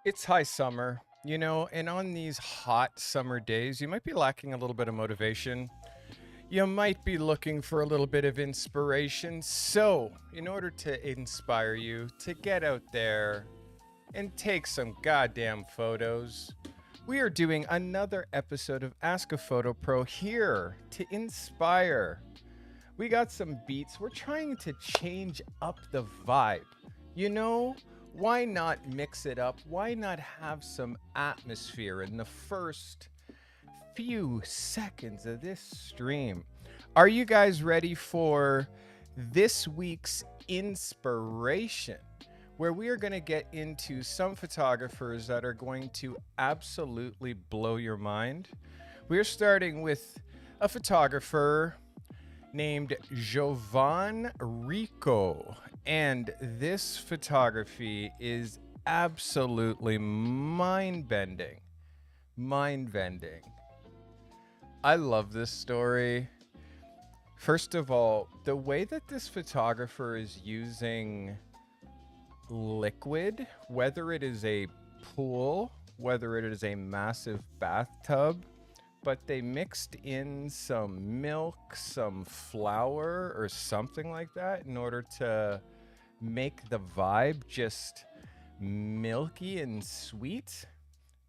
It's high summer, and on these hot summer days, you might be lacking a little bit of motivation. You might be looking for a little bit of inspiration. So, in order to inspire you to get out there and take some goddamn photos, we are doing another episode of Ask a Photo Pro here to inspire. We got some beats. We're trying to change up the vibe. You know, why not mix it up? Why not have some atmosphere in the first few seconds of this stream? Are you guys ready for this week's inspiration, where we are going to get into some photographers that are going to absolutely blow your mind? We're starting with a photographer named Jovan Rico, and this photography is absolutely mind-bending. I love this story. First of all, the way that this photographer is using liquid, whether it is a pool, whether it is a massive bathtub, but they mixed in some milk, some flour, or something like that in order to make the vibe just milky and sweet.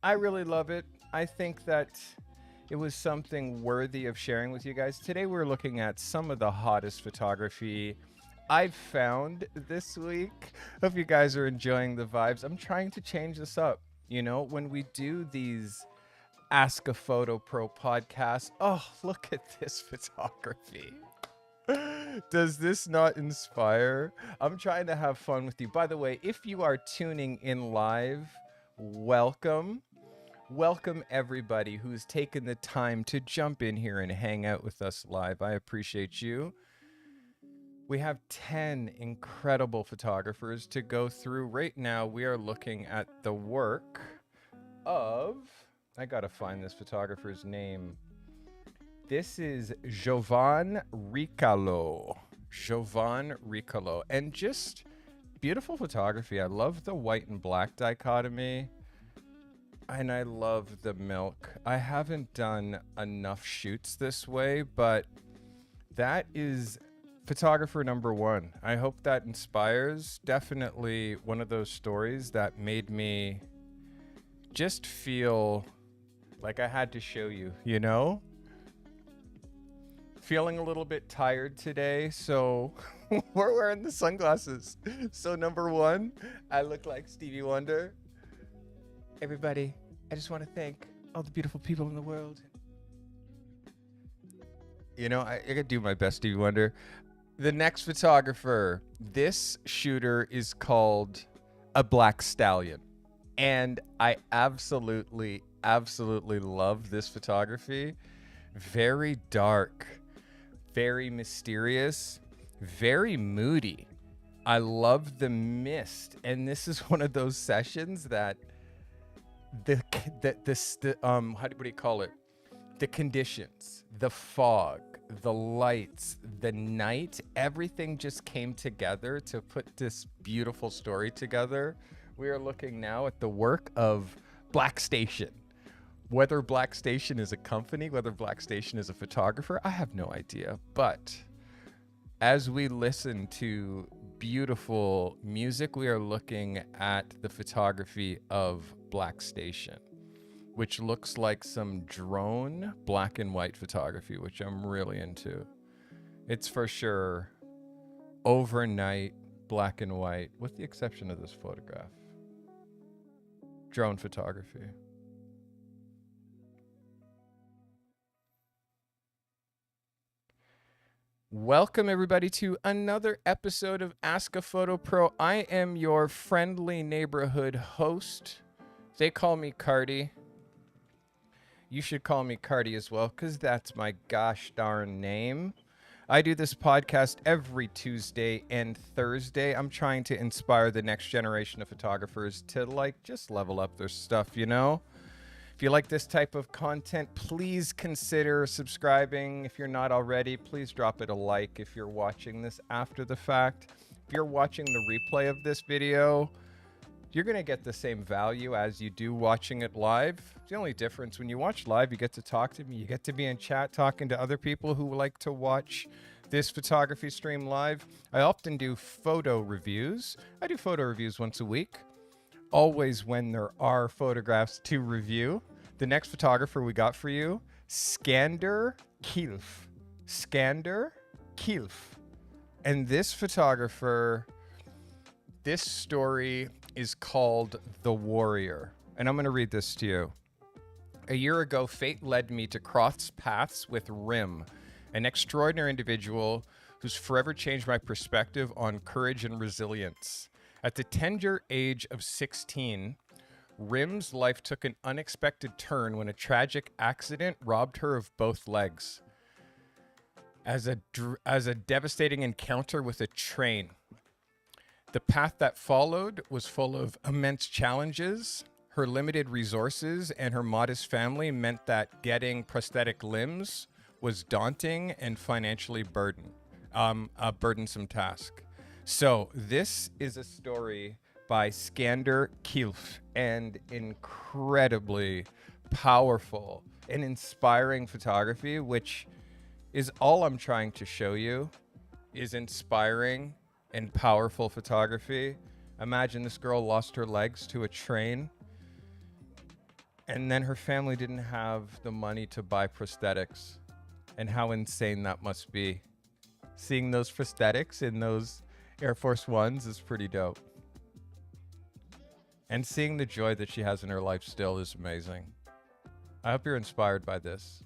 I really love it. I think that it was something worthy of sharing with you guys. Today we're looking at some of the hottest photography I've found this week. Hope you guys are enjoying the vibes. I'm trying to change this up. You know, when we do these Ask a Photo Pro podcast, oh, look at this photography. Does this not inspire? I'm trying to have fun with you. By the way, if you are tuning in live, welcome. Welcome everybody who's taken the time to jump in here and hang out with us live. I appreciate you. We have 10 incredible photographers to go through. Right now, we are looking at the work of... I gotta find this photographer's name. This is Jovan Rico. And just beautiful photography. I love the white and black dichotomy. And I love the milk. I haven't done enough shoots this way, but that is photographer number one. I hope that inspires. Definitely one of those stories that made me just feel like I had to show you, you know? Feeling a little bit tired today, so we're wearing the sunglasses. So number one, I look like Stevie Wonder. Everybody, I just want to thank all the beautiful people in the world. You know, I gotta do my best, Stevie Wonder. The next photographer, this shooter is called a Black Stallion. And I absolutely love this photography. Very dark, very mysterious, very moody. I love the mist. And this is one of those sessions that what do you call it? The conditions, the fog, the lights, the night, everything just came together to put this beautiful story together. We are looking now at the work of Black Station. Whether Black Station is a company, whether Black Station is a photographer, I have no idea. But as we listen to beautiful music, we are looking at the photography of Black Station, which looks like some drone black and white photography, which I'm really into. It's for sure overnight black and white, with the exception of this photograph. Drone photography. Welcome everybody to another episode of Ask a Photo Pro. I am your friendly neighborhood host. They call me Cardi. You should call me Cardi as well, because that's my gosh darn name. I do this podcast every Tuesday and Thursday. I'm trying to inspire the next generation of photographers to just level up their stuff, you know? If you like this type of content, please consider subscribing. If you're not already, please drop it a like if you're watching this after the fact. If you're watching the replay of this video, you're going to get the same value as you do watching it live. It's the only difference. When you watch live, you get to talk to me. You get to be in chat talking to other people who like to watch this photography stream live. I often do photo reviews. I do photo reviews once a week, always when there are photographs to review. The next photographer we got for you, Skander Kilf. Skander Kilf. And this photographer, this story is called The Warrior. And I'm going to read this to you. A year ago, fate led me to cross paths with Rim, an extraordinary individual who's forever changed my perspective on courage and resilience. At the tender age of 16, Rim's life took an unexpected turn when a tragic accident robbed her of both legs. As a devastating encounter with a train. The path that followed was full of immense challenges. Her limited resources and her modest family meant that getting prosthetic limbs was daunting and financially a burdensome task. So this is a story by Skander Kilf, and incredibly powerful and inspiring photography, which is all I'm trying to show you, is inspiring and powerful photography. Imagine this girl lost her legs to a train, and then her family didn't have the money to buy prosthetics, and how insane that must be. Seeing those prosthetics in those Air Force Ones is pretty dope. And seeing the joy that she has in her life still is amazing. I hope you're inspired by this.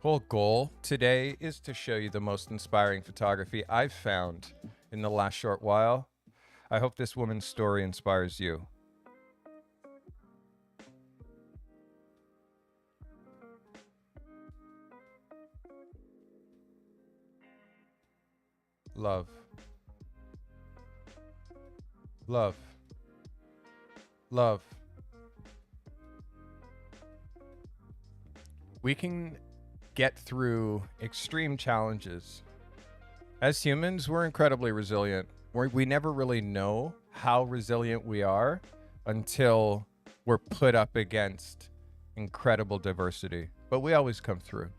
Whole goal today is to show you the most inspiring photography I've found in the last short while. I hope this woman's story inspires you. Love. Love. Love. We can get through extreme challenges. As humans, we're incredibly resilient. We never really know how resilient we are until we're put up against incredible diversity. But we always come through.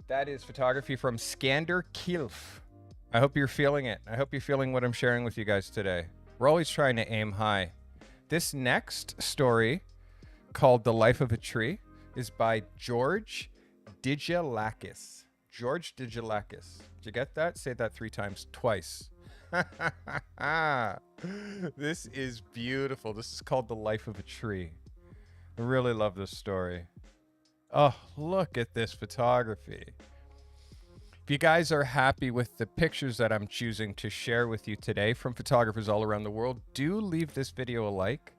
That is photography from Skander Kilf. I hope you're feeling it. I hope you're feeling what I'm sharing with you guys today. We're always trying to aim high. This next story, called The Life of a Tree, is by George Digelakis. George Digelakis. Did you get that? Say that 3 times, twice. This is beautiful. This is called The Life of a Tree. I really love this story. Oh, look at this photography. If you guys are happy with the pictures that I'm choosing to share with you today from photographers all around the world, do leave this video a like.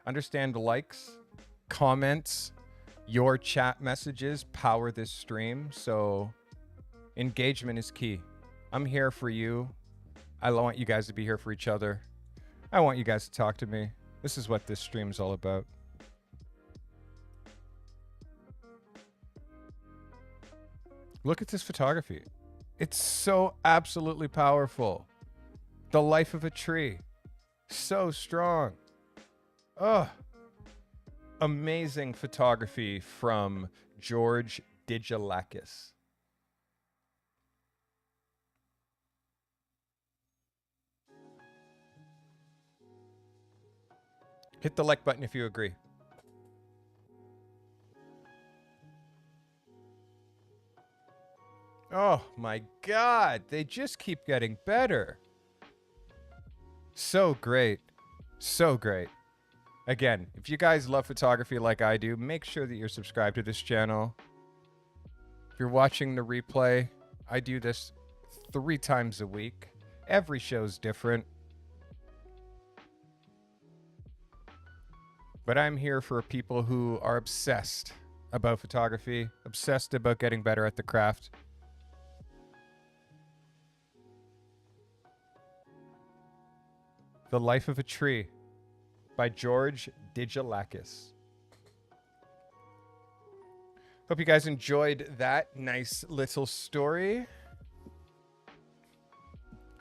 Understand likes, comments, your chat messages power this stream, so engagement is key. I'm here for you. I want you guys to be here for each other. I want you guys to talk to me. This is what this stream is all about. Look at this photography. It's so absolutely powerful. The life of a tree. So strong. Oh, amazing photography from George Digelakis. Hit the like button if you agree. Oh my God, they just keep getting better. So great. So great. Again, if you guys love photography like I do, make sure that you're subscribed to this channel. If you're watching the replay, I do this 3 times a week. Every show's different. But I'm here for people who are obsessed about photography, obsessed about getting better at the craft. The Life of a Tree by George Digelakis. Hope you guys enjoyed that nice little story.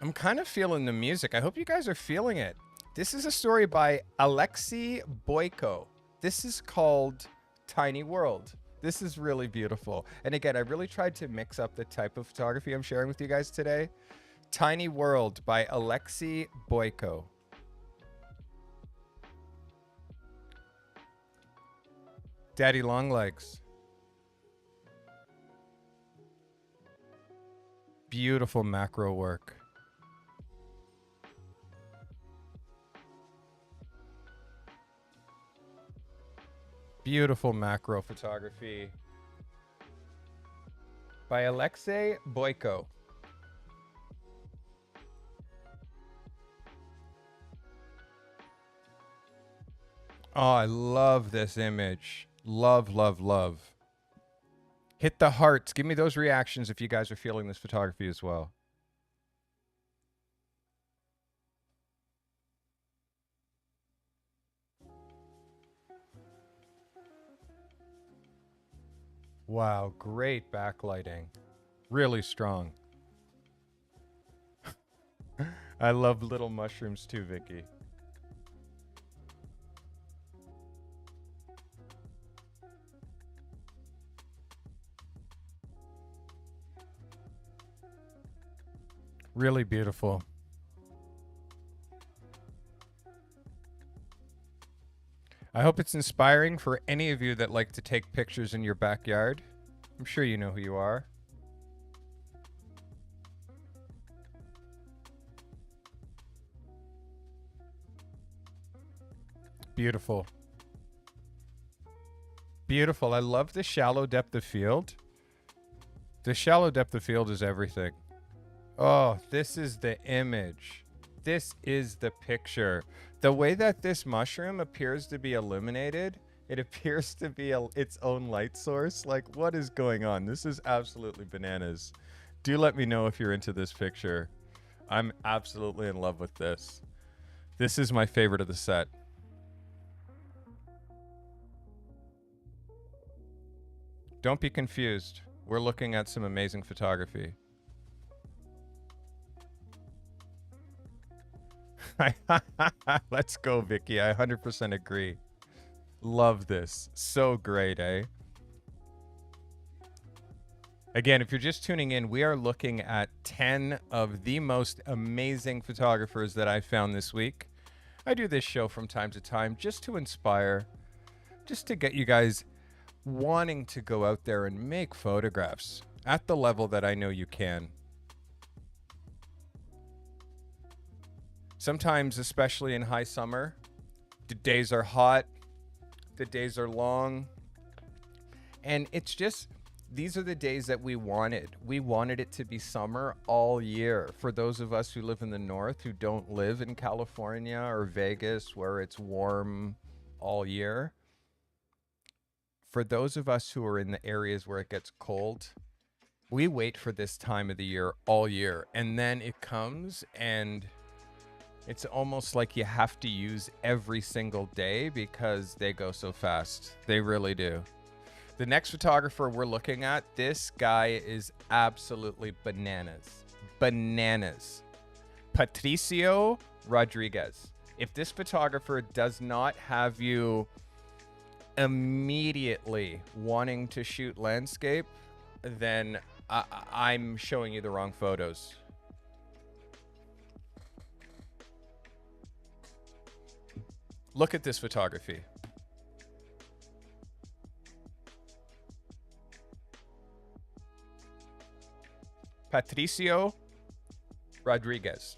I'm kind of feeling the music. I hope you guys are feeling it. This is a story by Alexei Boyko. This is called Tiny World. This is really beautiful. And again, I really tried to mix up the type of photography I'm sharing with you guys today. Tiny World by Alexei Boyko. Daddy Longlegs. Beautiful macro work. Beautiful macro photography by Alexei Boyko. Oh, I love this image. Love, love, love. Hit the hearts. Give me those reactions if you guys are feeling this photography as well. Wow, great backlighting. Really strong. I love little mushrooms too, Vicky. Really beautiful. I hope it's inspiring for any of you that like to take pictures in your backyard. I'm sure you know who you are. Beautiful. Beautiful. I love the shallow depth of field. The shallow depth of field is everything. Oh, this is the image. This is the picture. The way that this mushroom appears to be illuminated, it appears to be its own light source. Like, what is going on? This is absolutely bananas. Do let me know if you're into this picture. I'm absolutely in love with this. This is my favorite of the set. Don't be confused. We're looking at some amazing photography. Let's go, Vicky. I 100% agree. Love this. So great, eh? Again, if you're just tuning in, we are looking at 10 of the most amazing photographers that I found this week. I do this show from time to time just to inspire, just to get you guys wanting to go out there and make photographs at the level that I know you can. Sometimes, especially in high summer, the days are hot, the days are long, and it's just, these are the days that we wanted. We wanted it to be summer all year. For those of us who live in the north, who don't live in California or Vegas, where it's warm all year. For those of us who are in the areas where it gets cold, we wait for this time of the year all year. And then it comes and it's almost like you have to use every single day because they go so fast. They really do. The next photographer we're looking at, this guy is absolutely bananas. Bananas. Patricio Rodriguez. If this photographer does not have you immediately wanting to shoot landscape, then I'm showing you the wrong photos. Look at this photography. Patricio Rodriguez.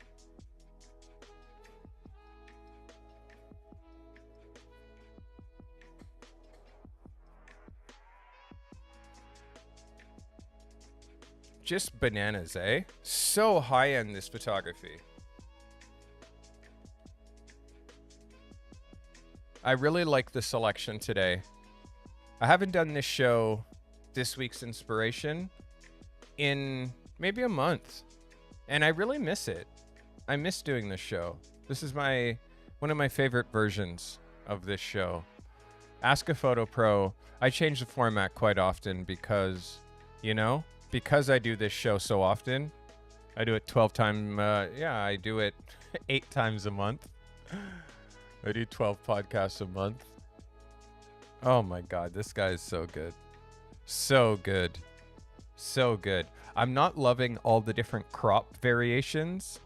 Just bananas, eh? So high end, this photography. I really like the selection today. I haven't done this show, this week's inspiration, in maybe a month, and I really miss it. I miss doing this show. This is one of my favorite versions of this show. Ask a Photo Pro. I change the format quite often because, because I do this show so often, I do it 12 times. Yeah, I do it 8 times a month. I do 12 podcasts a month. Oh my God, this guy is so good. So good. So good. I'm not loving all the different crop variations,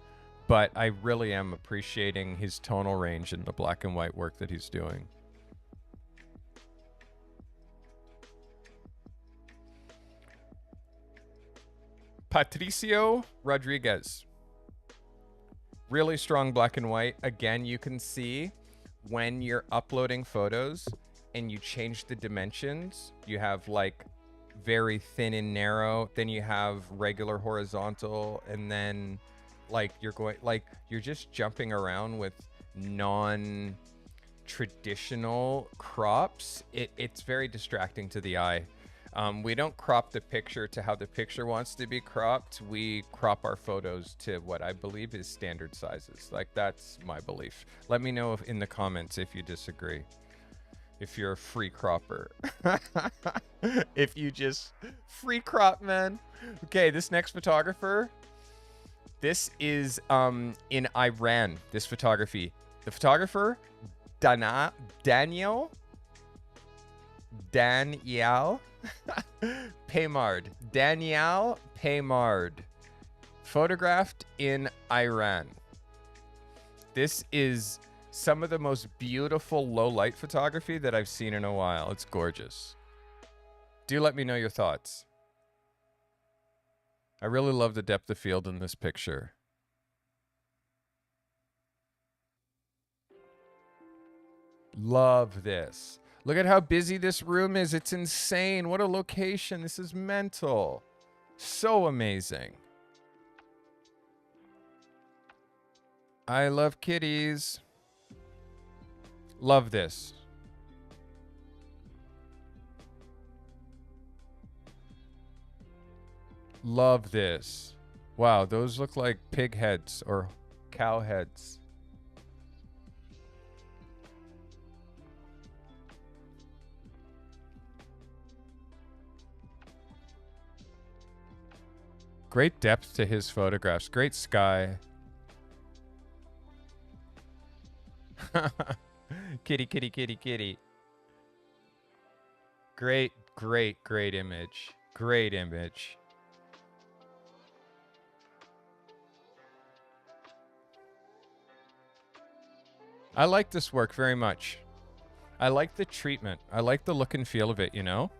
but I really am appreciating his tonal range in the black and white work that he's doing. Patricio Rodriguez. Really strong black and white. Again, you can see when you're uploading photos and you change the dimensions, you have like very thin and narrow, then you have regular horizontal, and then like you're just jumping around with non-traditional crops. It's very distracting to the eye. We don't crop the picture to how the picture wants to be cropped. We crop our photos to what I believe is standard sizes. Like, that's my belief. Let me know in the comments if you disagree. If you're a free cropper. If you just free crop, man. Okay, this next photographer. This is in Iran, this photography. The photographer, Daniel Paymard. Daniel Paymard. Photographed in Iran. This is some of the most beautiful low light photography that I've seen in a while. It's gorgeous. Do let me know your thoughts. I really love the depth of field in this picture. Love this. Look at how busy this room is. It's insane. What a location. This is mental. So amazing. I love kitties. Love this. Love this. Wow, those look like pig heads or cow heads. Great depth to his photographs. Great sky. Kitty, kitty, kitty, kitty. Great, great, great image. Great image. I like this work very much. I like the treatment. I like the look and feel of it, you know?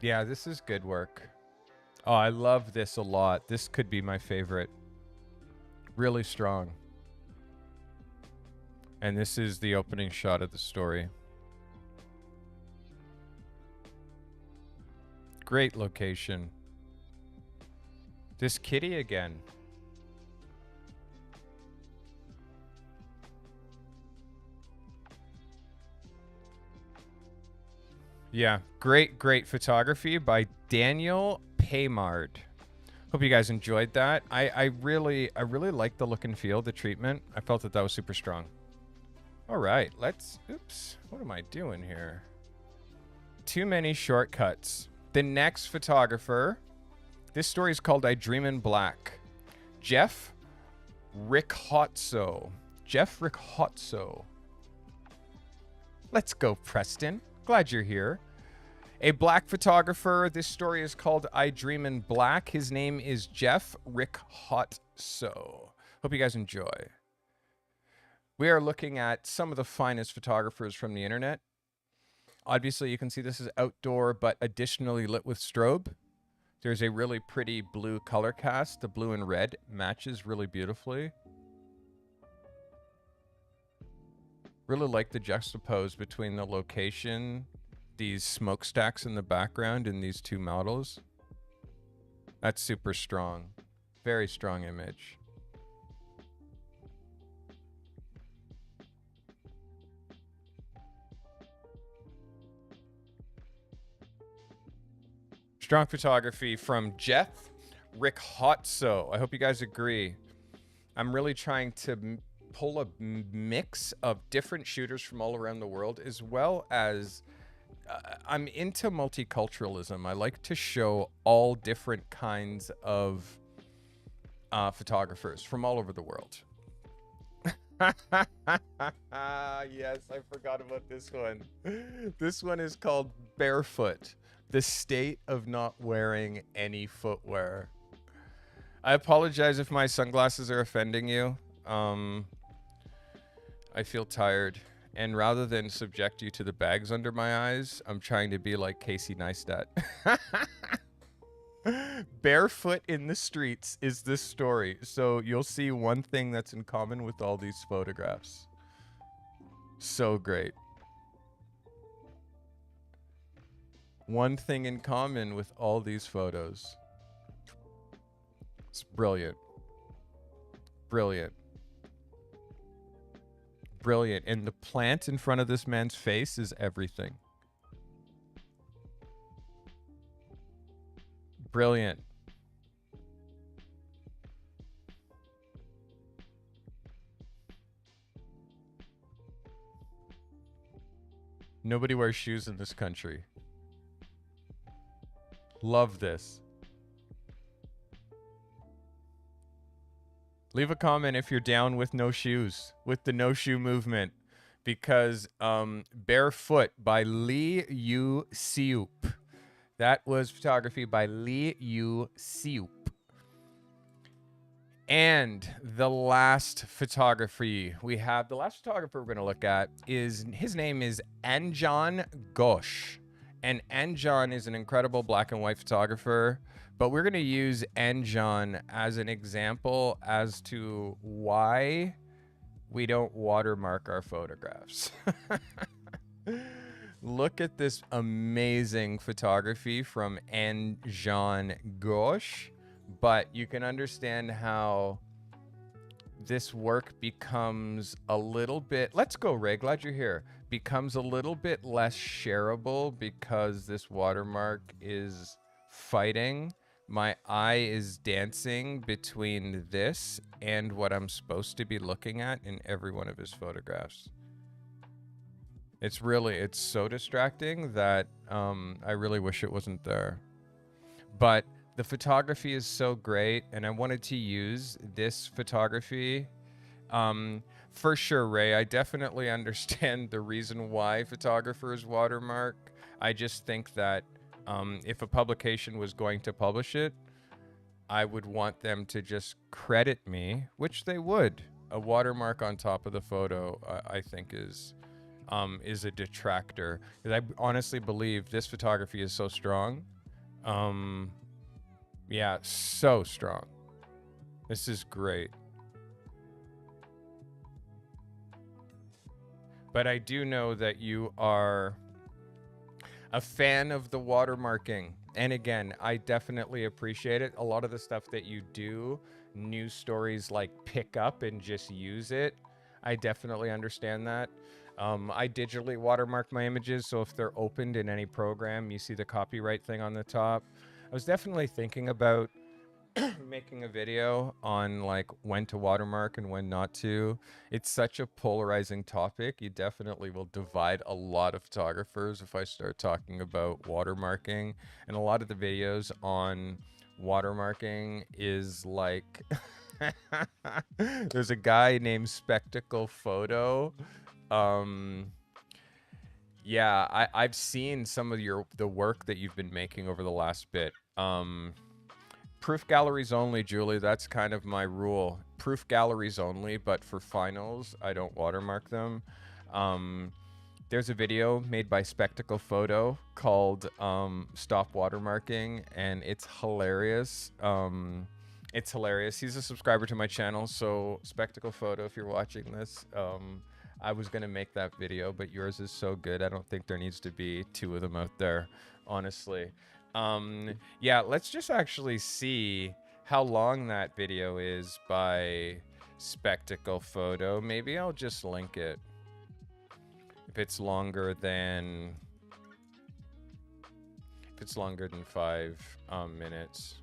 Yeah, this is good work. Oh, I love this a lot. This could be my favorite. Really strong. And this is the opening shot of the story. Great location. This kitty again. Yeah, great, great photography by Daniel Paymard. Hope you guys enjoyed that. I really like the look and feel, the treatment. I felt that was super strong. All right, oops, what am I doing here? Too many shortcuts. The next photographer, this story is called I Dream in Black. Jeff Riccozzo. Jeff Riccozzo. Let's go, Preston. Glad you're here. A black photographer. This story is called I Dream in Black. His name is Jeff Riccozzo. Hope you guys enjoy. We are looking at some of the finest photographers from the internet. Obviously, you can see this is outdoor, but additionally lit with strobe. There's a really pretty blue color cast. The blue and red matches really beautifully. Really like the juxtapose between the location, these smokestacks in the background, and these two models. That's super strong. Very strong image. Strong photography from Jeff Riccozzo. I hope you guys agree. I'm really trying to pull a mix of different shooters from all around the world, as well as I'm into multiculturalism. I like to show all different kinds of photographers from all over the world. Yes, I forgot about this one. This one is called Barefoot, the state of not wearing any footwear. I apologize if my sunglasses are offending you. I feel tired. And rather than subject you to the bags under my eyes, I'm trying to be like Casey Neistat. Barefoot in the streets is this story. So you'll see one thing that's in common with all these photographs. So great. One thing in common with all these photos. It's brilliant. Brilliant. Brilliant. And the plant in front of this man's face is everything. Brilliant. Nobody wears shoes in this country. Love this. Leave a comment if you're down with no shoes, with the no shoe movement, because Barefoot by Lee Yu Siup. That was photography by Lee Yu Siup. And the last photography we have, the last photographer we're going to look at is, his name is Anjan Ghosh. And Anjan is an incredible black and white photographer, but we're going to use Anjan as an example as to why we don't watermark our photographs. Look at this amazing photography from Anjan Ghosh. But you can understand how this work becomes a little bit, let's go, Ray, glad you're here, becomes a little bit less shareable because this watermark is fighting. My eye is dancing between this and what I'm supposed to be looking at in every one of his photographs. It's so distracting that I really wish it wasn't there. But the photography is so great, and I wanted to use this photography. For sure, Ray, I definitely understand the reason why photographers watermark. I just think that if a publication was going to publish it, I would want them to just credit me, which they would. A watermark on top of the photo, I think is a detractor. Because I honestly believe this photography is so strong. Yeah, so strong. This is great. But I do know that you are a fan of the watermarking. And again, I definitely appreciate it. A lot of the stuff that you do, news stories like pick up and just use it. I definitely understand that. I digitally watermark my images, so if they're opened in any program, you see the copyright thing on the top. I was definitely thinking about making a video on like when to watermark and when not to. It's such a polarizing topic. You definitely will divide a lot of photographers if I start talking about watermarking. And a lot of the videos on watermarking is like there's a guy named Spectacle Photo. Yeah, I've seen some of the work that you've been making over the last bit. Proof galleries only, Julie. That's kind of my rule. Proof galleries only, but for finals, I don't watermark them. There's a video made by Spectacle Photo called Stop Watermarking, and it's hilarious. It's hilarious. He's a subscriber to my channel, so Spectacle Photo, if you're watching this, I was going to make that video, but yours is so good. I don't think there needs to be two of them out there, honestly. Yeah, let's just actually see how long that video is by Spectacle Photo. Maybe I'll just link it if it's longer than 5 minutes.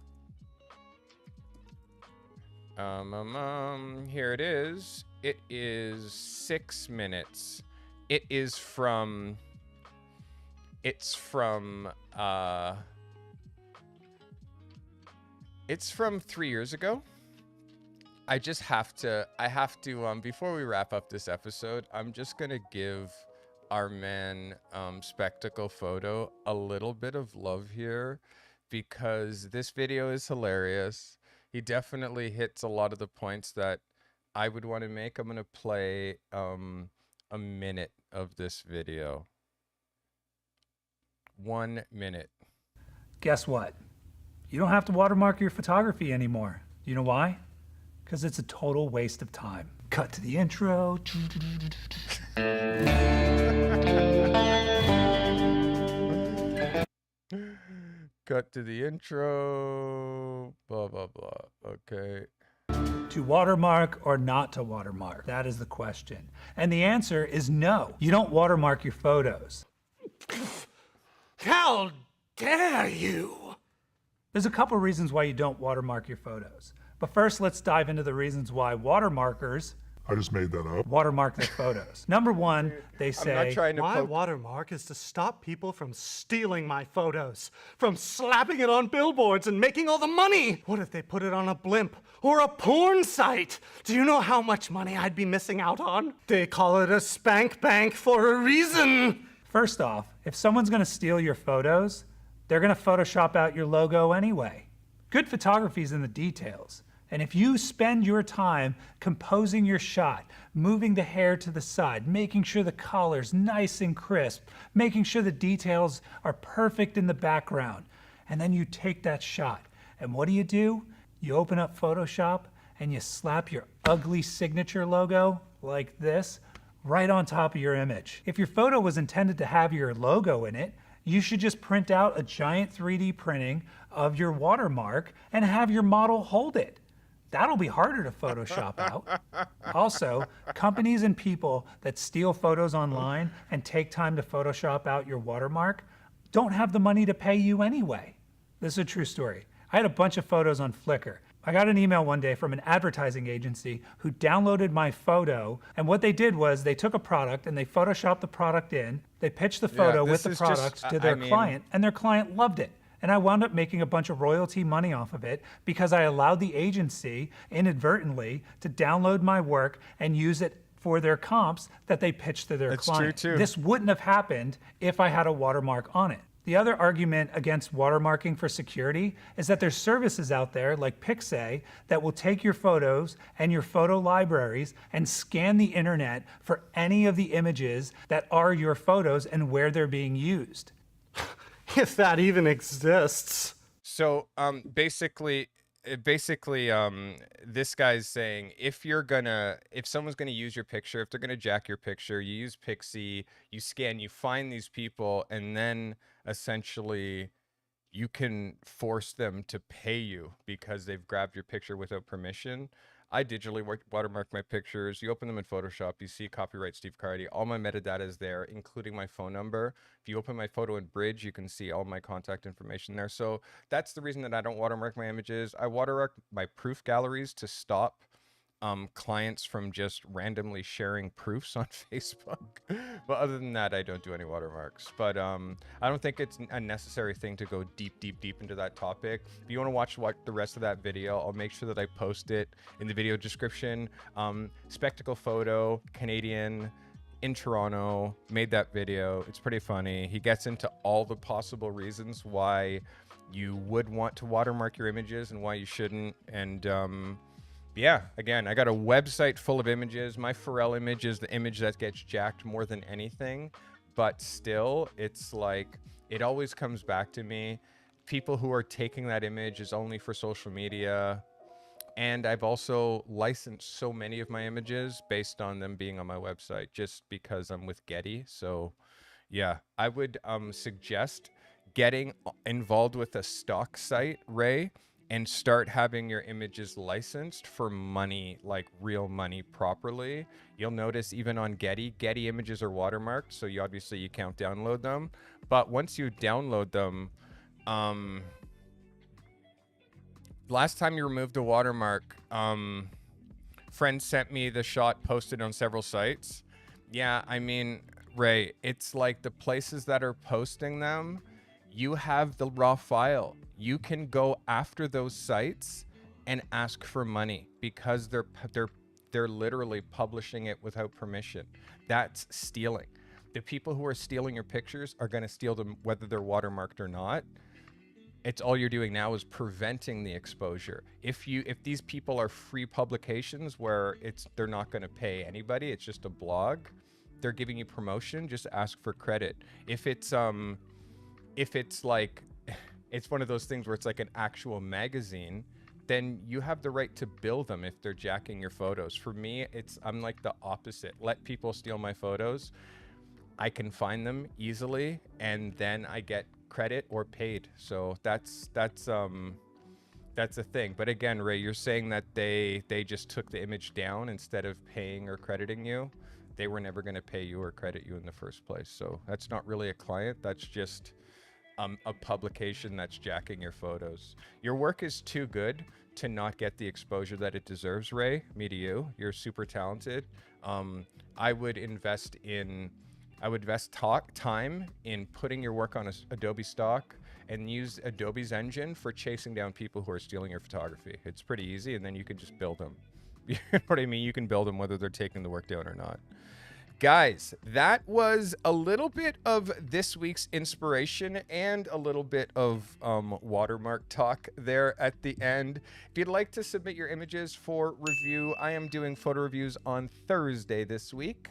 Here it is. It is 6 minutes. It is from It's from 3 years ago. I have to, before we wrap up this episode, I'm just going to give our man, Spectacle Photo, a little bit of love here, because this video is hilarious. He definitely hits a lot of the points that I would want to make. I'm going to play, a minute of this video. 1 minute. Guess what? You don't have to watermark your photography anymore. You know why? Because it's a total waste of time. Cut to the intro. Cut to the intro. Blah, blah, blah. Okay. To watermark or not to watermark? That is the question. And the answer is no. You don't watermark your photos. How dare you? There's a couple reasons why you don't watermark your photos. But first, let's dive into the reasons why watermarkers I just made that up. watermark their photos. Number one, they say, I'm not trying to My watermark is to stop people from stealing my photos, from slapping it on billboards and making all the money. What if they put it on a blimp or a porn site? Do you know how much money I'd be missing out on? They call it a spank bank for a reason. first off, if someone's gonna steal your photos, they're gonna Photoshop out your logo anyway. Good photography is in the details. And if you spend your time composing your shot, moving the hair to the side, making sure the color's nice and crisp, making sure the details are perfect in the background, and then you take that shot, and what do? You open up Photoshop and you slap your ugly signature logo, like this, right on top of your image. If your photo was intended to have your logo in it, you should just print out a giant 3D printing of your watermark and have your model hold it. That'll be harder to Photoshop out. Also, companies and people that steal photos online and take time to Photoshop out your watermark don't have the money to pay you anyway. This is a true story. I had a bunch of photos on Flickr. I got an email one day from an advertising agency who downloaded my photo, and what they did was they took a product and they Photoshopped the product in, they pitched the photo with the product to their client, and their client loved it. And I wound up making a bunch of royalty money off of it because I allowed the agency inadvertently to download my work and use it for their comps that they pitched to their client. That's true too. This wouldn't have happened if I had a watermark on it. The other argument against watermarking for security is that there's services out there like Pixay that will take your photos and your photo libraries and scan the internet for any of the images that are your photos and where they're being used. If that even exists. So basically, this guy's saying if someone's gonna use your picture, if they're gonna jack your picture, you use Pixie, you scan, you find these people, and then essentially you can force them to pay you because they've grabbed your picture without permission. I digitally watermark my pictures. You open them in Photoshop, you see copyright Steve Cardi. All my metadata is there, including my phone number. If you open my photo in Bridge, you can see all my contact information there. So that's the reason that I don't watermark my images. I watermark my proof galleries to stop clients from just randomly sharing proofs on Facebook. But other than that, I don't do any watermarks. But I don't think it's a necessary thing to go deep into that topic. If you want to watch the rest of that video, I'll make sure that I post it in the video description. Spectacle Photo, Canadian, in Toronto, made that video. It's pretty funny. He gets into all the possible reasons why you would want to watermark your images and why you shouldn't. And yeah, again, I got a website full of images. My Pharrell image is the image that gets jacked more than anything, but still, it's like, it always comes back to me. People who are taking that image is only for social media. And I've also licensed so many of my images based on them being on my website just because I'm with Getty. So yeah, I would suggest getting involved with a stock site, Ray, and start having your images licensed for money, like real money properly. You'll notice even on Getty images are watermarked, so you can't download them. But once you download them, last time you removed a watermark, friend sent me the shot posted on several sites. Yeah, I mean, Ray, it's like the places that are posting them, you have the raw file. You can go after those sites and ask for money because they're literally publishing it without permission. That's stealing. The people who are stealing your pictures are going to steal them whether they're watermarked or not. It's all you're doing now is preventing the exposure. If these people are free publications where they're not going to pay anybody, it's just a blog, they're giving you promotion, just ask for credit. If it's like it's one of those things where it's like an actual magazine, then you have the right to bill them if they're jacking your photos. For me, I'm like the opposite. Let people steal my photos. I can find them easily and then I get credit or paid. So that's a thing. But again, Ray, you're saying that they just took the image down instead of paying or crediting you. They were never going to pay you or credit you in the first place. So that's not really a client. That's just a publication that's jacking your photos. Your work is too good to not get the exposure that it deserves, Ray. Me to you. You're super talented. I would invest time in putting your work on Adobe stock and use Adobe's engine for chasing down people who are stealing your photography. It's pretty easy, and then you can just build them. You know what I mean? You can build them whether they're taking the work down or not. Guys, that was a little bit of this week's inspiration and a little bit of watermark talk there at the end. If you'd like to submit your images for review, I am doing photo reviews on Thursday this week.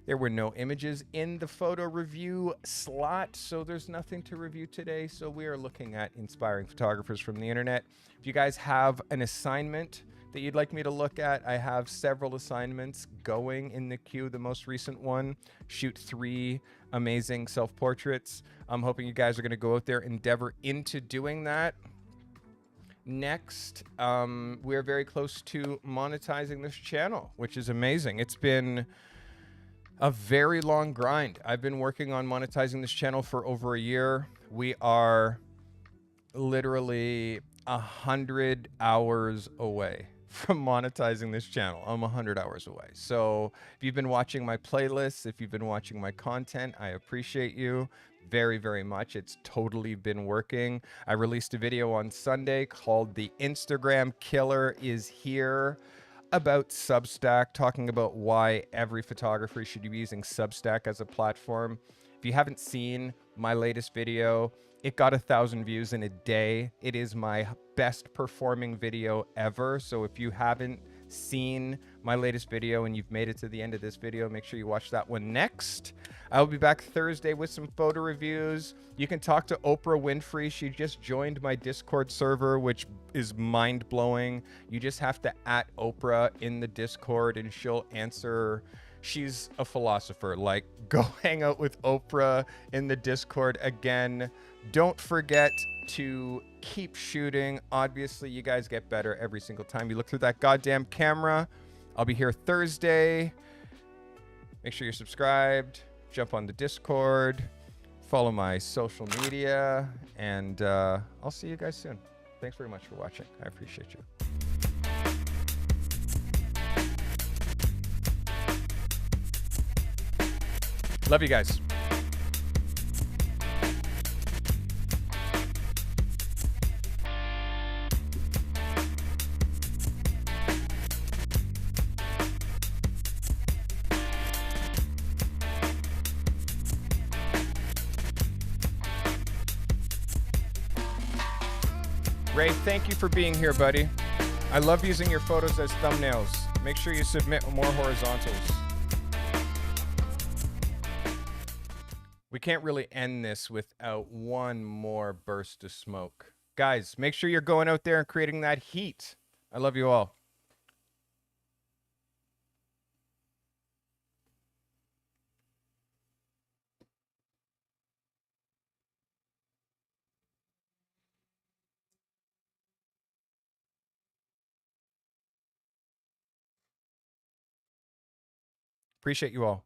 There were no images in the photo review slot, so there's nothing to review today. So we are looking at inspiring photographers from the internet. If you guys have an assignment that you'd like me to look at, I have several assignments going in the queue. The most recent one, shoot 3 amazing self-portraits. I'm hoping you guys are going to go out there, endeavor into doing that. Next, we're very close to monetizing this channel, which is amazing. It's been a very long grind. I've been working on monetizing this channel for over a year. We are literally 100 hours away from monetizing this channel. I'm 100 hours away. So if you've been watching my playlists, if you've been watching my content, I appreciate you very, very much. It's totally been working. I released a video on Sunday called The Instagram Killer Is Here, about Substack, talking about why every photographer should be using Substack as a platform. If you haven't seen my latest video, it got 1,000 views in a day. It is my best performing video ever. So if you haven't seen my latest video and you've made it to the end of this video, make sure you watch that one next. I'll be back Thursday with some photo reviews. You can talk to Oprah Winfrey. She just joined my Discord server, which is mind-blowing. You just have to @ Oprah in the Discord and she'll answer. She's a philosopher. Like, go hang out with Oprah in the Discord. Again, don't forget to keep shooting. Obviously, you guys get better every single time you look through that goddamn camera. I'll be here Thursday. Make sure you're subscribed. Jump on the Discord. Follow my social media. And I'll see you guys soon. Thanks very much for watching. I appreciate you. Love you guys. Ray, thank you for being here, buddy. I love using your photos as thumbnails. Make sure you submit more horizontals. We can't really end this without one more burst of smoke. Guys, make sure you're going out there and creating that heat. I love you all. Appreciate you all.